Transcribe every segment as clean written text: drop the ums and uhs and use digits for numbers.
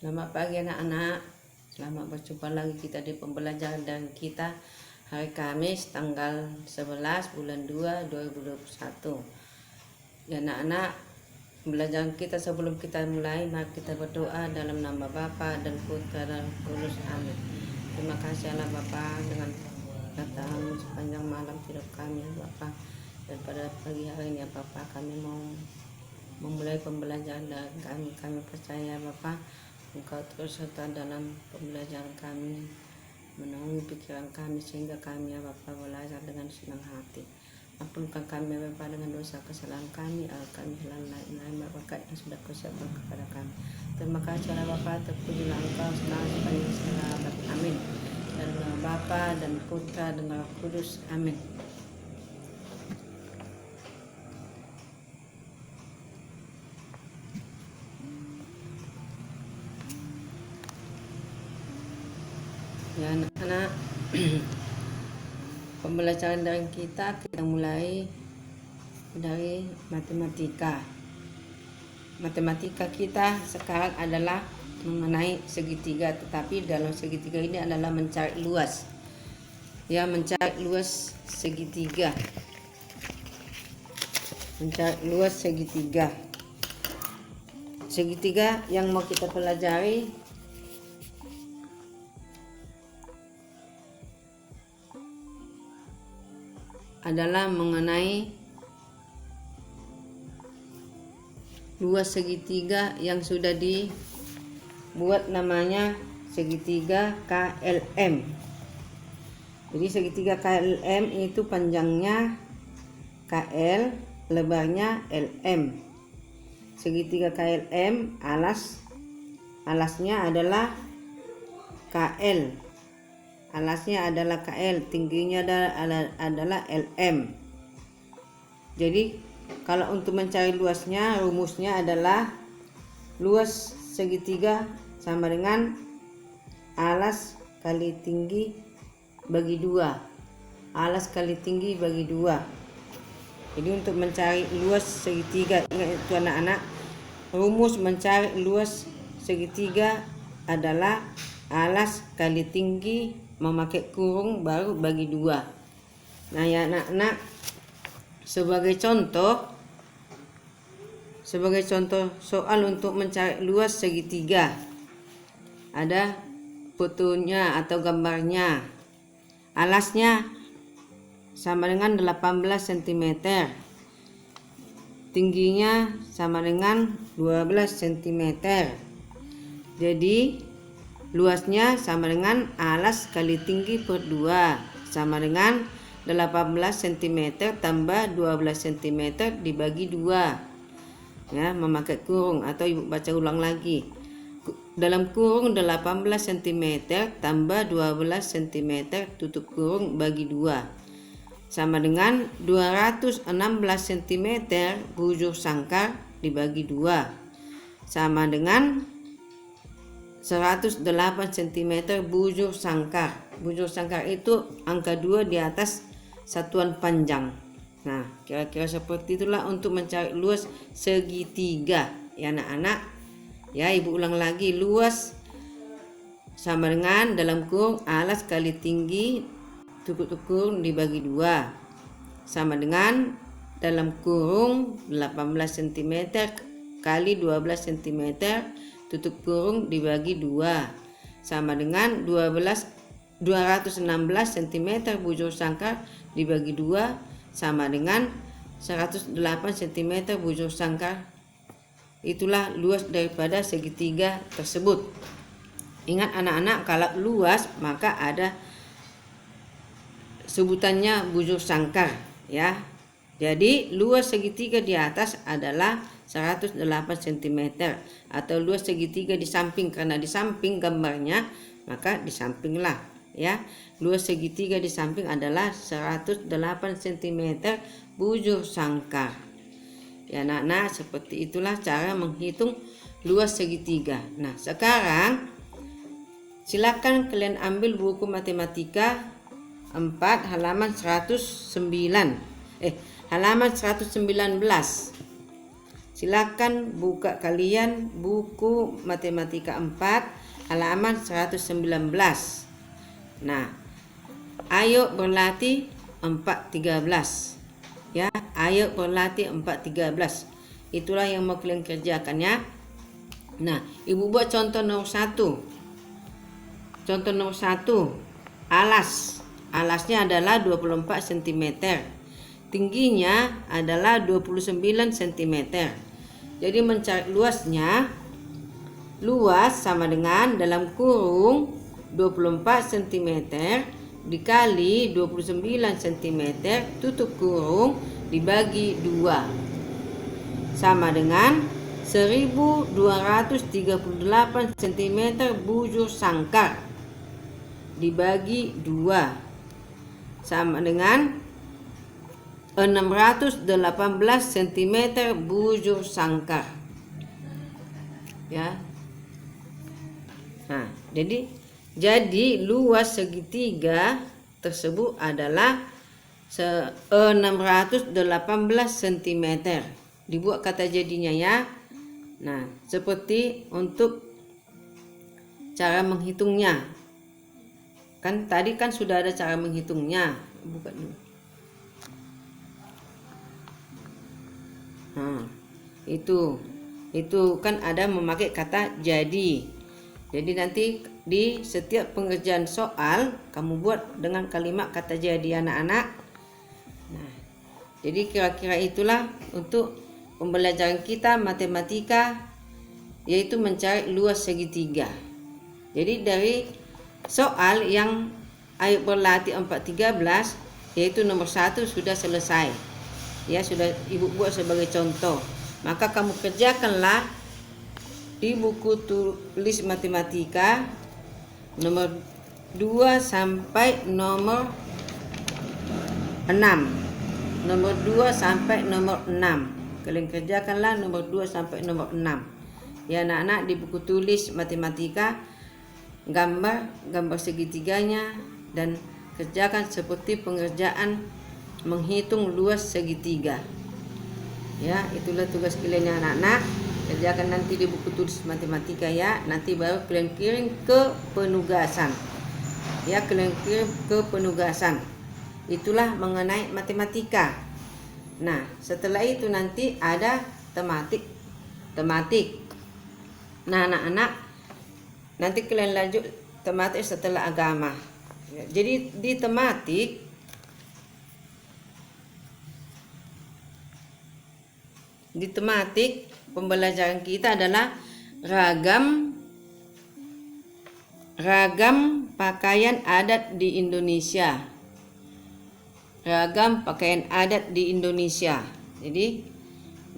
Selamat pagi anak-anak. Selamat berjumpa lagi kita di pembelajaran dan kita hari Kamis tanggal 11 bulan 2 2021. Ya anak-anak, pembelajaran kita sebelum kita mulai, mari kita berdoa dalam nama Bapa dan Putra dan Roh Kudus. Amin. Terima kasih Allah Bapa dengan katamu sepanjang malam hidup kami Bapa. Dan pada pagi hari ini Bapa, kami mau memulai pembelajaran dan kami percaya Bapa, Engkau terus serta dalam pembelajaran kami, menaungi pikiran kami sehingga kami ya Bapa belajar dengan senang hati. Ampunkan kami ya Bapa dengan dosa kesalahan kami, kami hilang berkat yang sudah Kau siapkan kepada kami. Terima kasih Allah Bapa, terpujilah Engkau sekarang sepanjang segala abad. Amin. Dan nama Bapa dan Putra dan Roh Kudus. Amin. Ya anak-anak, pembelajaran dari kita mulai dari matematika. Matematika kita sekarang adalah mengenai segitiga, tetapi dalam segitiga ini adalah mencari luas. Ya, mencari luas segitiga. Mencari luas segitiga. Segitiga yang mau kita pelajari adalah mengenai luas segitiga yang sudah dibuat, namanya segitiga KLM. Jadi segitiga KLM itu panjangnya KL, lebarnya LM. Segitiga KLM alasnya adalah KL. Alasnya adalah KL, tingginya adalah LM. Jadi kalau untuk mencari luasnya, rumusnya adalah luas segitiga sama dengan alas kali tinggi bagi 2. Alas kali tinggi bagi 2. Jadi untuk mencari luas segitiga, ingat itu anak-anak, rumus mencari luas segitiga adalah alas kali tinggi memakai kurung baru bagi 2. Nah ya anak-anak, sebagai contoh soal untuk mencari luas segitiga, ada fotonya atau gambarnya. Alasnya sama dengan 18 cm, tingginya sama dengan 12 cm. Jadi luasnya sama dengan alas kali tinggi per 2, sama dengan 18 cm tambah 12 cm dibagi 2. Ya, memakai kurung atau ibu baca ulang lagi. Dalam kurung 18 cm tambah 12 cm tutup kurung bagi 2, sama dengan 216 cm bujur sangkar dibagi 2, sama dengan 108 cm bujur sangkar. Bujur sangkar itu angka 2 di atas satuan panjang. Nah, kira-kira seperti itulah untuk mencari luas segitiga. Ya anak-anak, ya ibu ulang lagi. Luas sama dengan dalam kurung alas kali tinggi tutup kurung dibagi 2, sama dengan dalam kurung 18 cm kali 12 cm tutup kurung dibagi 2, sama dengan 216 cm bujur sangkar dibagi 2, sama dengan 108 cm bujur sangkar. Itulah luas daripada segitiga tersebut. Ingat anak-anak, kalau luas maka ada sebutannya bujur sangkar ya. Jadi luas segitiga di atas adalah 108 cm atau luas segitiga di samping, karena di samping gambarnya maka di sampinglah ya. Luas segitiga di samping adalah 108 cm bujur sangkar. Ya anak-anak, seperti itulah cara menghitung luas segitiga. Nah, sekarang silakan kalian ambil buku matematika 4 halaman 119. Halaman 119. Silakan buka kalian buku Matematika 4 halaman 119. Nah, ayo berlatih 413. Ya, ayo berlatih 413. Itulah yang mau kalian kerjakan ya. Nah, Ibu buat contoh nomor 1. Contoh nomor 1, alas. Alasnya adalah 24 cm. Tingginya adalah 29 cm. Jadi mencari luasnya, luas sama dengan dalam kurung 24 cm dikali 29 cm tutup kurung dibagi 2 sama dengan 1238 cm bujur sangkar dibagi 2 sama dengan 618 cm bujur sangkar. Ya. Nah, jadi luas segitiga tersebut adalah 618 cm. Dibuat kata jadinya ya. Nah, seperti untuk cara menghitungnya. Kan tadi kan sudah ada cara menghitungnya. Buka dulu. Nah, itu kan ada memakai kata jadi. Jadi nanti di setiap pengerjaan soal kamu buat dengan kalimat kata jadi anak-anak. Nah, jadi kira-kira itulah untuk pembelajaran kita matematika, yaitu mencari luas segitiga. Jadi dari soal yang ayo berlatih 413 yaitu nomor 1 sudah selesai. Ya, sudah Ibu buat sebagai contoh. Maka kamu kerjakanlah di buku tulis matematika nomor 2 sampai nomor 6. Nomor 2 sampai nomor 6. Kalian kerjakanlah nomor 2 sampai nomor 6. Ya anak-anak, di buku tulis matematika gambar segitiganya dan kerjakan seperti pengerjaan menghitung luas segitiga. Ya, itulah tugas kalian ya anak-anak. Kerjakan nanti di buku tulis matematika ya. Nanti baru kalian kirim ke penugasan. Ya, kalian kirim ke penugasan. Itulah mengenai matematika. Nah, setelah itu nanti ada tematik. Nah, anak-anak, nanti kalian lanjut tematik setelah agama. Ya, jadi di tematik pembelajaran kita adalah ragam pakaian adat di Indonesia. Ragam pakaian adat di Indonesia. Jadi,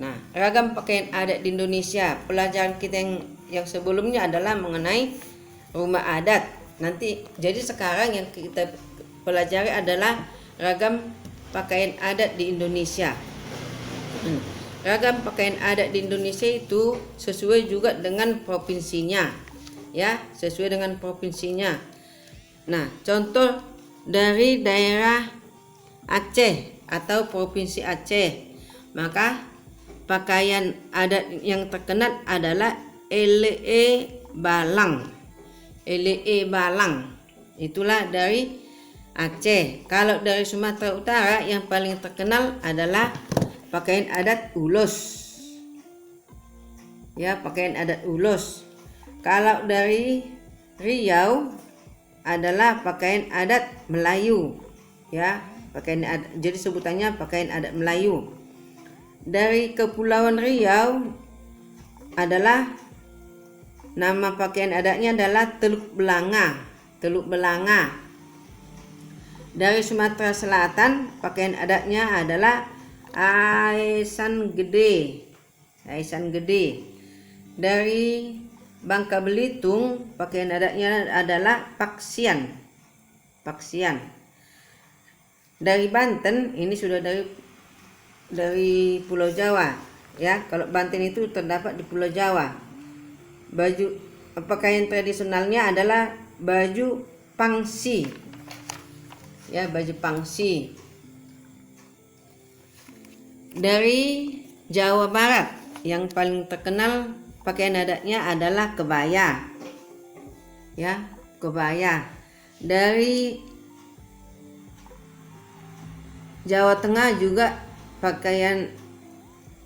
nah, ragam pakaian adat di Indonesia. Pelajaran kita yang sebelumnya adalah mengenai rumah adat. Nanti jadi sekarang yang kita pelajari adalah ragam pakaian adat di Indonesia. Ragam pakaian adat di Indonesia itu sesuai juga dengan provinsinya. Ya, sesuai dengan provinsinya. Nah, contoh dari daerah Aceh atau provinsi Aceh, maka pakaian adat yang terkenal adalah ele balang. Itulah dari Aceh. Kalau dari Sumatera Utara yang paling terkenal adalah pakaian adat ulos. Ya, pakaian adat ulos. Kalau dari Riau adalah pakaian adat Melayu. Ya, pakaian adat, jadi sebutannya pakaian adat Melayu. Dari Kepulauan Riau adalah nama pakaian adatnya adalah Teluk Belanga. Dari Sumatera Selatan pakaian adatnya adalah Aisan Gede. Dari Bangka Belitung pakaian adatnya adalah Paksian. Dari Banten, ini sudah dari Pulau Jawa. Ya, kalau Banten itu terdapat di Pulau Jawa. Pakaian tradisionalnya adalah baju pangsi. Ya, baju pangsi. Dari Jawa Barat yang paling terkenal pakaian adatnya adalah kebaya. Ya, kebaya. Dari Jawa Tengah juga pakaian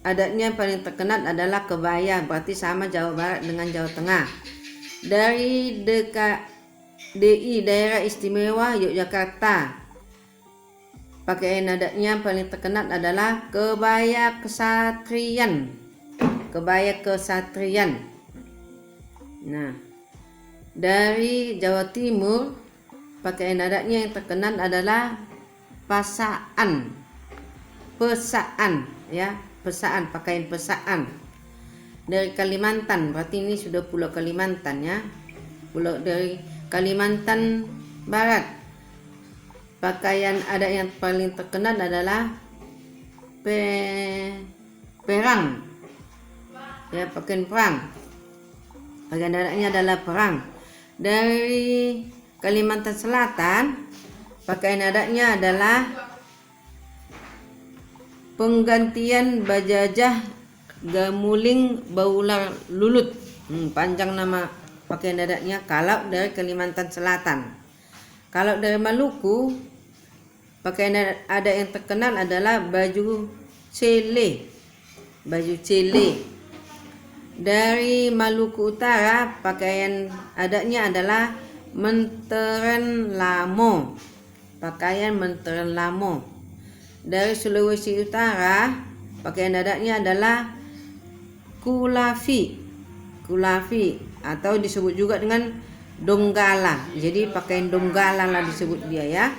adatnya paling terkenal adalah kebaya, berarti sama Jawa Barat dengan Jawa Tengah. Dari DKI Daerah Istimewa Yogyakarta, pakaian adatnya paling terkenal adalah kebaya kesatrian. Kebaya kesatrian. Nah, dari Jawa Timur, pakaian adatnya yang terkenal adalah pasaan. Pesaan, ya, pesaan, pakaian pesaan. Dari Kalimantan, berarti ini sudah Pulau Kalimantan, ya. Pulau dari Kalimantan Barat, pakaian adat yang paling terkenal adalah perang, ya, pakaian perang. Pakaian adatnya adalah perang. Dari Kalimantan Selatan, pakaian adatnya adalah penggantian bajajah gamuling baular lulut. Panjang nama pakaian adatnya kalau dari Kalimantan Selatan. Kalau dari Maluku, pakaian adat yang terkenal adalah baju cele. Baju cele. Dari Maluku Utara, pakaian adatnya adalah menteran lamo. Pakaian menteran lamo. Dari Sulawesi Utara, pakaian adatnya adalah kulafi. Kulafi atau disebut juga dengan donggala. Jadi pakaian donggala lah disebut dia, ya.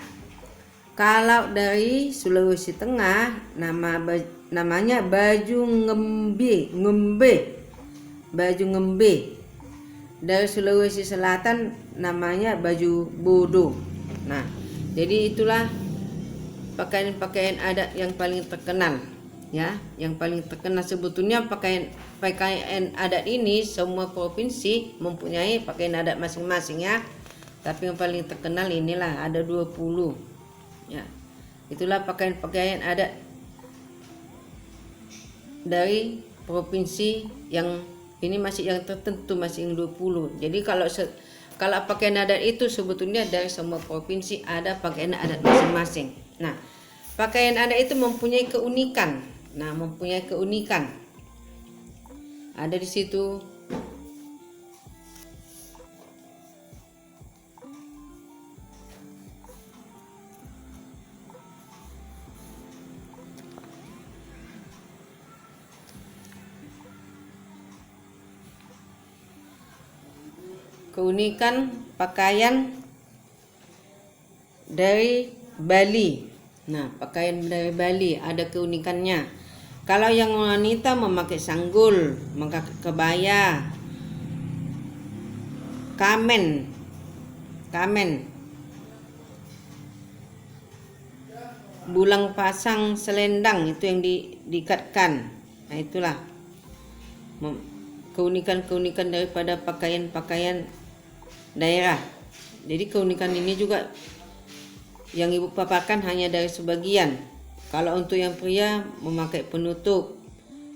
Kalau dari Sulawesi Tengah, namanya baju ngembe. Baju ngembe. Dari Sulawesi Selatan namanya baju bodo. Nah, jadi itulah pakaian-pakaian adat yang paling terkenal, ya. Yang paling terkenal sebetulnya pakaian adat ini semua provinsi mempunyai pakaian adat masing-masing, ya. Tapi yang paling terkenal inilah ada 20. Ya. Itulah pakaian-pakaian adat dari provinsi yang ini masih yang tertentu, masih yang 20. Jadi kalau pakaian adat itu sebetulnya dari semua provinsi ada pakaian adat masing-masing. Nah, pakaian adat itu mempunyai keunikan. Ada di situ. Keunikan pakaian dari Bali. Nah, pakaian dari Bali ada keunikannya. Kalau yang wanita memakai sanggul, memakai kebaya, kamen, bulang pasang selendang itu yang diikatkan. Nah, itulah keunikan-keunikan daripada pakaian-pakaian daerah. Jadi keunikan ini juga yang ibu paparkan hanya dari sebagian. Kalau untuk yang pria memakai penutup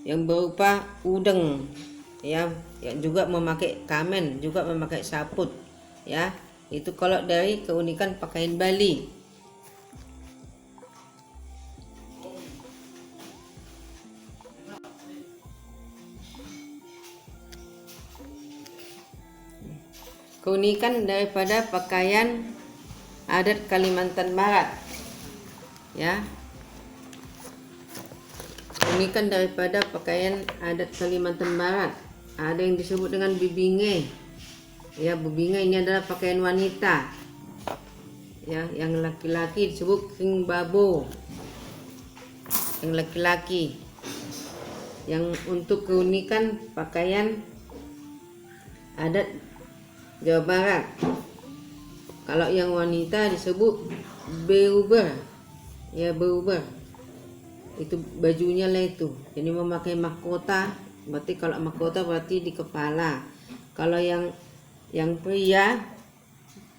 yang berupa udeng, ya, yang juga memakai kamen, juga memakai saput, ya. Itu kalau dari keunikan pakaian Bali. Keunikan daripada pakaian adat Kalimantan Barat, ya. Keunikan daripada pakaian adat Kalimantan Barat ada yang disebut dengan bibinge, ya. Bibinge ini adalah pakaian wanita, ya. Yang laki-laki disebut king babo, yang laki-laki. Yang untuk keunikan pakaian adat Jawa Barat, kalau yang wanita disebut beuber, ya, beuber. Itu bajunya lah itu. Jadi memakai mahkota, berarti kalau mahkota berarti di kepala. Kalau yang pria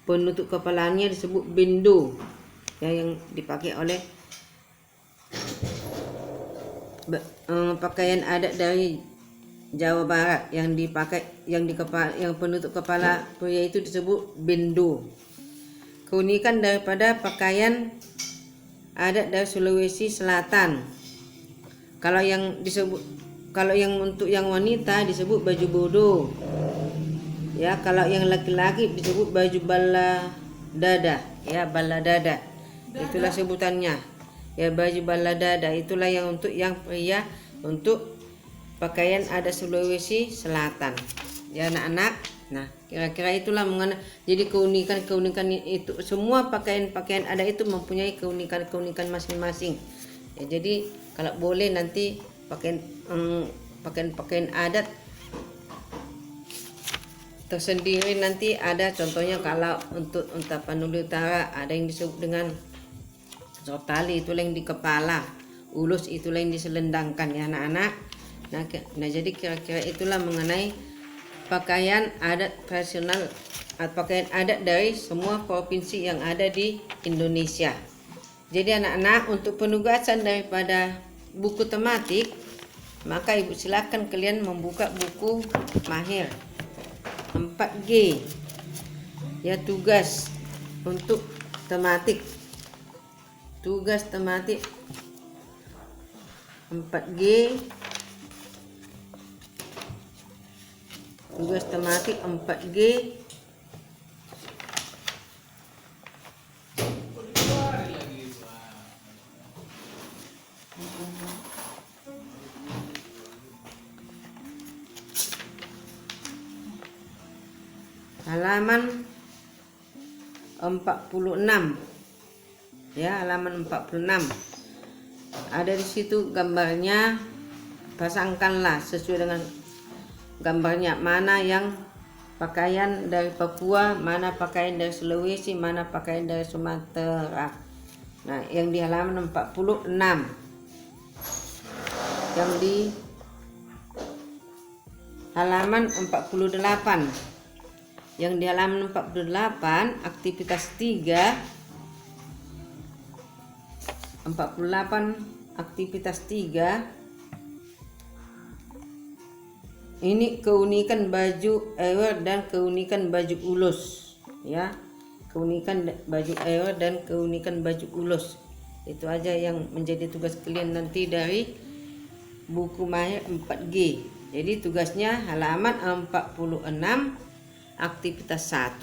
penutup kepalanya disebut bendo, ya, yang dipakai oleh pakaian adat dari Jawa Barat yang dipakai yang penutup kepala pria itu disebut bendo. Keunikan daripada pakaian adat dari Sulawesi Selatan. Kalau yang untuk yang wanita disebut baju bodo. Ya, kalau yang laki-laki disebut baju bala dada, ya, bala dada. Itulah sebutannya. Ya, baju bala dada itulah yang untuk yang pria untuk pakaian adat Sulawesi Selatan. Ya, anak-anak. Nah, kira-kira itulah mengenai jadi keunikan itu semua pakaian adat itu mempunyai keunikan masing-masing. Ya, jadi kalau boleh nanti pakaian adat tersendiri nanti ada contohnya. Kalau untuk Tapanuli Utara ada yang disebut dengan sortali, itulah yang di kepala, ulus itulah yang diselendangkan, ya anak-anak. Nah jadi kira-kira itulah mengenai pakaian adat tradisional atau pakaian adat dari semua provinsi yang ada di Indonesia. Jadi anak-anak, untuk penugasan daripada buku tematik, maka ibu silakan kalian membuka buku Mahir 4G, ya, tugas untuk tematik, tugas tematik 4G, tugas tematik 4G. Halaman 46, ya, halaman 46. Ada di situ gambarnya, pasangkanlah sesuai dengan gambarnya, mana yang pakaian dari Papua, mana pakaian dari Sulawesi, mana pakaian dari Sumatera. Nah, yang di halaman 46. Yang di halaman 48. Yang di halaman 48 aktivitas 3, 48 aktivitas 3. Ini keunikan baju ewer dan keunikan baju ulus, ya. Keunikan baju ewer dan keunikan baju ulus. Itu aja yang menjadi tugas kalian nanti dari buku Mahir 4G. Jadi tugasnya halaman 46 aktivitas 1,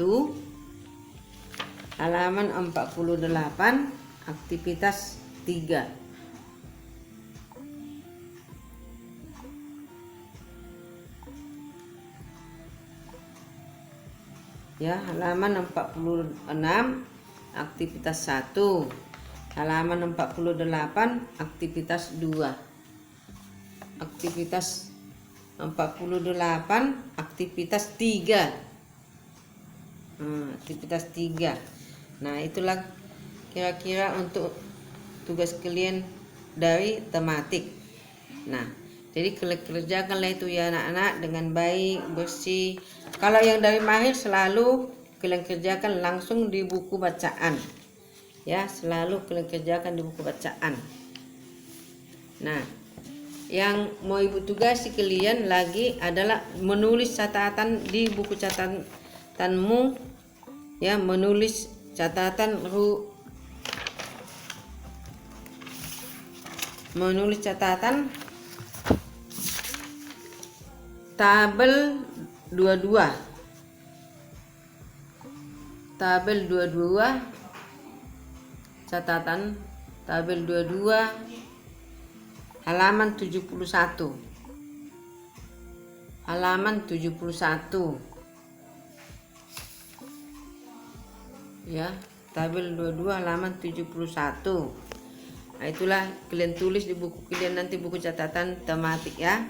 halaman 48 aktivitas 3. Ya, halaman 46 aktivitas 1, halaman 48 aktivitas 2. Aktivitas 48 aktivitas 3. Aktivitas 3. Nah, itulah kira-kira untuk tugas kalian dari tematik. Nah, jadi kerjakanlah itu ya anak-anak dengan baik, bersih. Kalau yang dari Mahir selalu kalian kerjakan langsung di buku bacaan, ya, selalu kalian kerjakan di buku bacaan. Nah, yang mau ibu tugasi kalian lagi adalah menulis catatan di buku catatanmu, ya, menulis catatan tabel 22, catatan tabel 22 halaman 71, ya, tabel 22 halaman 71. Nah, itulah kalian tulis di buku kalian nanti, buku catatan tematik, ya.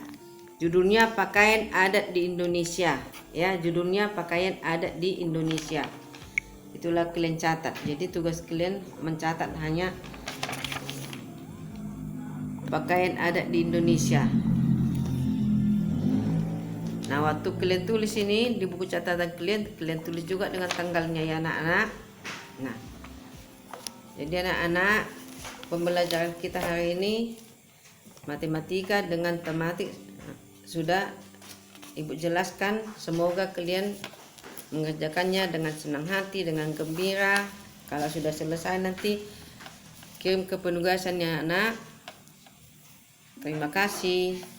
Judulnya pakaian adat di Indonesia, ya, judulnya pakaian adat di Indonesia. Itulah kalian catat. Jadi tugas kalian mencatat hanya pakaian adat di Indonesia. Nah, waktu kalian tulis ini di buku catatan kalian tulis juga dengan tanggalnya, ya anak-anak. Nah, jadi anak-anak, pembelajaran kita hari ini matematika dengan tematik sudah Ibu jelaskan. Semoga kalian mengerjakannya dengan senang hati, dengan gembira. Kalau sudah selesai nanti kirim ke penugasannya anak. Terima kasih.